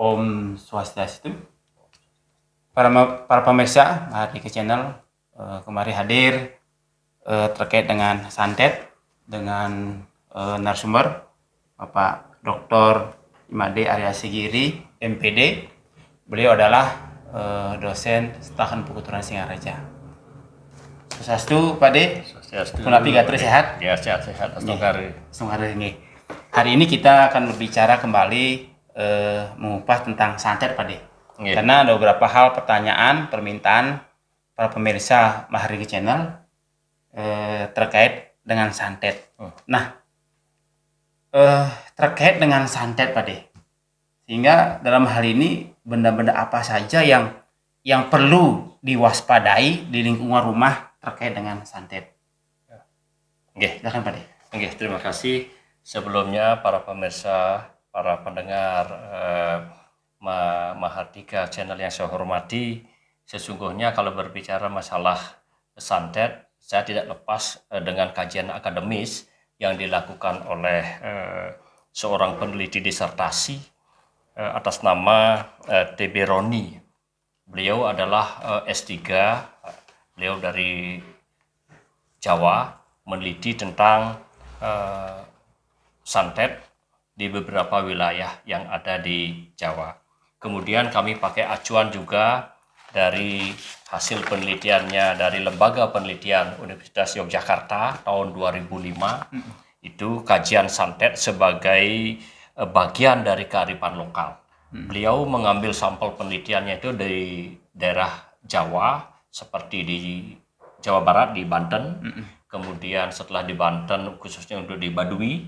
Om Swastiastu. Para pemirsa Mahardika Channel kemari hadir terkait dengan santet dengan narasumber Bapak Dr. Imade Arya Sigiri, MPD. Beliau adalah dosen Stahan Pukuturan Singaraja. Swastiastu, Pak De. Swastiastu. Kunapi gatri sehat? Ya, sehat-sehat. Hari ini. Hari ini kita akan berbicara kembali mengupas tentang santet, Pak De. Karena ada beberapa hal pertanyaan, permintaan para pemirsa Mahardika Channel terkait dengan santet. Nah, terkait dengan santet, Pak De. Sehingga dalam hal ini benda-benda apa saja yang perlu diwaspadai di lingkungan rumah terkait dengan santet. Silakan, Pak De. Terima kasih. Sebelumnya para pemirsa, para pendengar Mahardika Channel yang saya hormati, sesungguhnya kalau berbicara masalah santet, saya tidak lepas dengan kajian akademis yang dilakukan oleh seorang peneliti disertasi atas nama T.B. Roni. Beliau adalah S3, beliau dari Jawa, meneliti tentang santet di beberapa wilayah yang ada di Jawa. Kemudian kami pakai acuan juga dari hasil penelitiannya dari Lembaga Penelitian Universitas Yogyakarta tahun 2005. Itu kajian santet sebagai bagian dari kearifan lokal. Beliau mengambil sampel penelitiannya itu dari daerah Jawa, seperti di Jawa Barat, di Banten. Kemudian setelah di Banten, khususnya untuk di Baduy,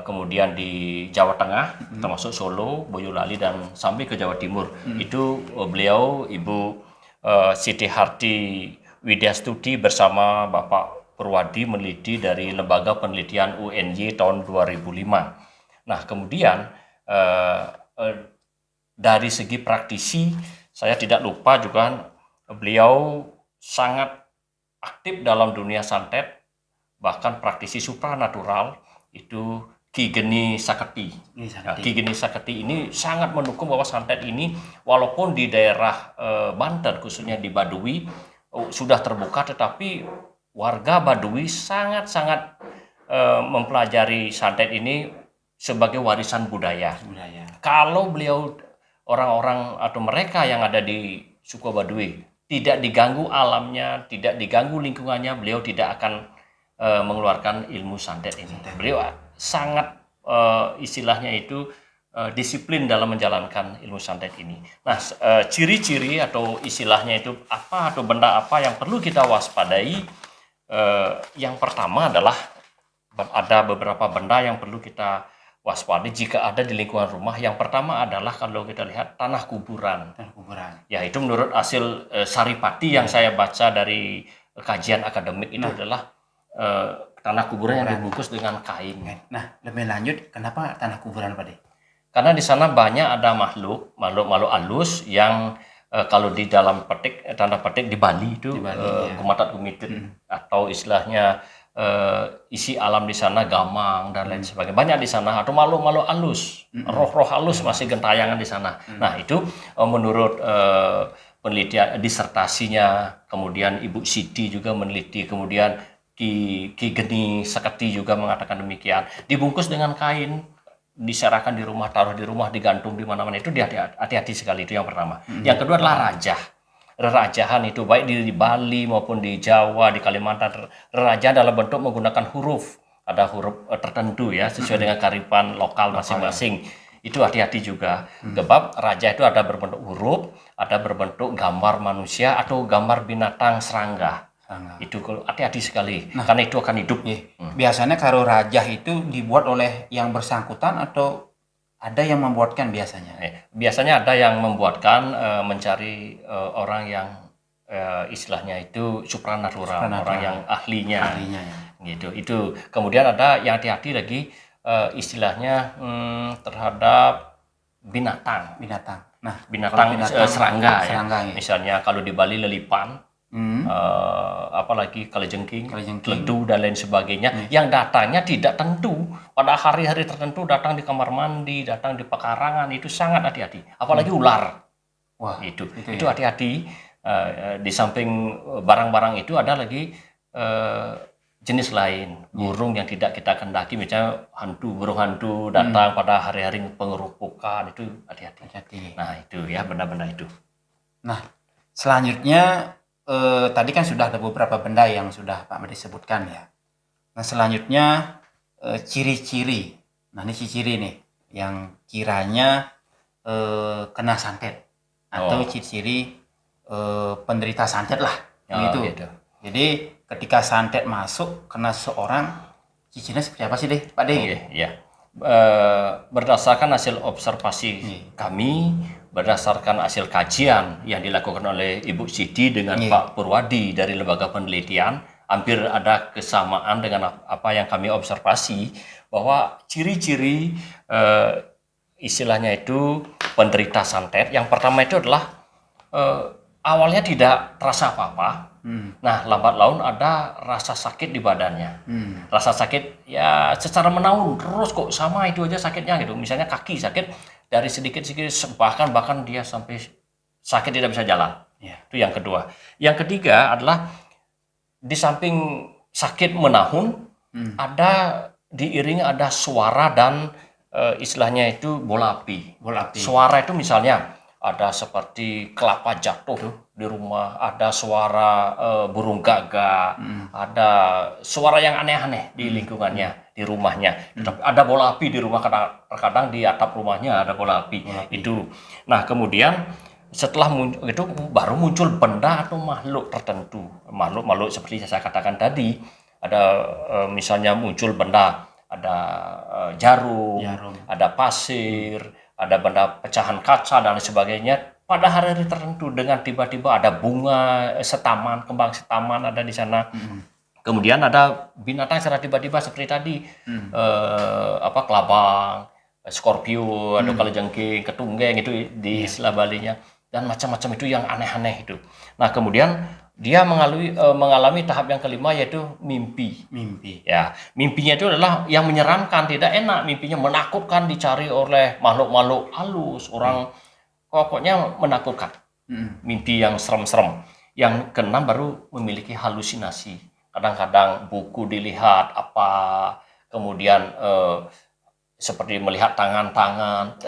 kemudian di Jawa Tengah, termasuk Solo, Boyolali, dan sampai ke Jawa Timur. Itu beliau, Ibu Siti Harti Widyastuti bersama Bapak Purwadi meneliti dari Lembaga Penelitian UNY tahun 2005. Nah, kemudian dari segi praktisi, saya tidak lupa juga beliau sangat aktif dalam dunia santet, bahkan praktisi supranatural, itu Ki Geni Saketi. Ki Geni Saketi ini sangat mendukung bahwa santet ini, walaupun di daerah Banten, khususnya di Baduy, sudah terbuka, tetapi warga Baduy sangat-sangat mempelajari santet ini sebagai warisan budaya. Kalau beliau, orang-orang atau mereka yang ada di suku Baduy, tidak diganggu alamnya, tidak diganggu lingkungannya, beliau tidak akan mengeluarkan ilmu santet ini. Beliau sangat istilahnya itu disiplin dalam menjalankan ilmu santet ini. Nah, ciri-ciri atau istilahnya itu apa, atau benda apa yang perlu kita waspadai? Yang pertama adalah ada beberapa benda yang perlu kita waspadai jika ada di lingkungan rumah. Yang pertama adalah kalau kita lihat tanah kuburan. Ya, itu menurut hasil Saripati yang saya baca dari kajian akademik itu adalah tanah kuburan yang dibungkus dengan kain. Nah, lebih lanjut, kenapa tanah kuburan, Pak De? Karena di sana banyak ada makhluk halus yang kalau di dalam tanda petik di Bali itu kumatat kumitit, atau istilahnya isi alam di sana gamang dan lain sebagainya, banyak di sana, atau makhluk halus, roh-roh halus masih gentayangan di sana. Nah, itu menurut penelitian disertasinya, kemudian Ibu Siti juga meneliti, kemudian Ki Geni Saketi juga mengatakan demikian. Dibungkus dengan kain, diserahkan di rumah, taruh di rumah, digantung di mana-mana. Itu hati-hati sekali, itu yang pertama. Yang kedua adalah rajah. Rerajahan itu baik di Bali maupun di Jawa, di Kalimantan. Rerajahan dalam bentuk menggunakan huruf. Ada huruf tertentu ya, sesuai dengan kearifan lokal masing-masing. Itu hati-hati juga. Sebab raja itu ada berbentuk huruf, ada berbentuk gambar manusia atau gambar binatang serangga. Itu hati-hati sekali, karena itu akan hidup. Biasanya kalau rajah itu dibuat oleh yang bersangkutan atau ada yang membuatkan biasanya? Biasanya ada yang membuatkan, mencari orang yang istilahnya itu supranatural, orang yang ahlinya gitu. Itu kemudian ada yang hati-hati lagi istilahnya terhadap binatang. Nah, binatang serangga ya. Misalnya kalau di Bali lelipan, apalagi kalajengking, Kalajengking. ledu dan lain sebagainya, yang datangnya tidak tentu. Pada hari-hari tertentu datang di kamar mandi, datang di pekarangan, itu sangat hati-hati. Apalagi ular. Wah, Itu ya. hati-hati. Di samping barang-barang itu ada lagi jenis lain, burung yang tidak kita kendaki, misalnya burung hantu datang pada hari-hari pengerupukan, itu hati-hati. Nah itu ya, benda-benda itu. Nah, selanjutnya tadi kan sudah ada beberapa benda yang sudah Pak Made sebutkan ya. Nah, selanjutnya ciri-ciri. Nah, ini ciri-ciri nih yang kiranya kena santet atau ciri-ciri penderita santet lah, gitu. Jadi ketika santet masuk kena seorang, cirinya seperti apa sih deh, Pak Deh? Iya. Berdasarkan hasil observasi kami, berdasarkan hasil kajian yang dilakukan oleh Ibu Siti dengan Pak Purwadi dari lembaga penelitian, hampir ada kesamaan dengan apa yang kami observasi, bahwa ciri-ciri istilahnya itu penderita santet, yang pertama itu adalah awalnya tidak terasa apa-apa. Nah, lambat laun ada rasa sakit di badannya. Rasa sakit ya secara menaun terus, kok sama itu aja sakitnya gitu. Misalnya kaki sakit dari sedikit-sedikit, bahkan dia sampai sakit tidak bisa jalan. Itu yang kedua. Yang ketiga adalah di samping sakit menahun, ada diiringi ada suara dan istilahnya itu bola api. Suara itu misalnya ada seperti kelapa jatuh di rumah, ada suara burung gagak, ada suara yang aneh-aneh di lingkungannya, di rumahnya. Tapi ada bola api di rumah, kadang-kadang di atap rumahnya ada bola api. Itu. Nah, kemudian setelah itu baru muncul benda atau makhluk tertentu. Makhluk seperti saya katakan tadi, ada misalnya muncul benda, ada jarum, ada pasir, ada benda pecahan kaca dan sebagainya pada hari-hari tertentu, dengan tiba-tiba ada bunga setaman, kembang setaman ada di sana. Kemudian ada binatang secara tiba-tiba seperti tadi, kelabang, skorpio, atau kalajengking, ketunggeng itu di istilah Balinya, dan macam-macam itu yang aneh-aneh itu. Nah, kemudian dia mengalami tahap yang kelima, yaitu mimpi. Ya, mimpinya itu adalah yang menyeramkan, tidak enak, mimpinya menakutkan, dicari oleh makhluk-makhluk halus, orang pokoknya menakutkan. Mimpi yang serem-serem. Yang keenam baru memiliki halusinasi. Kadang-kadang buku dilihat kemudian seperti melihat tangan-tangan.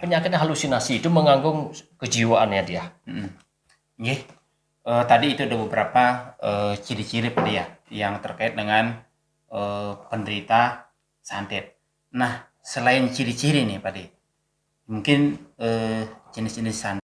Penyakitnya halusinasi, itu mengganggu kejiwaannya dia. Tadi itu ada beberapa ciri-ciri Pak ya yang terkait dengan penderita santet. Nah, selain ciri-ciri nih Pak, mungkin jenis-jenis santet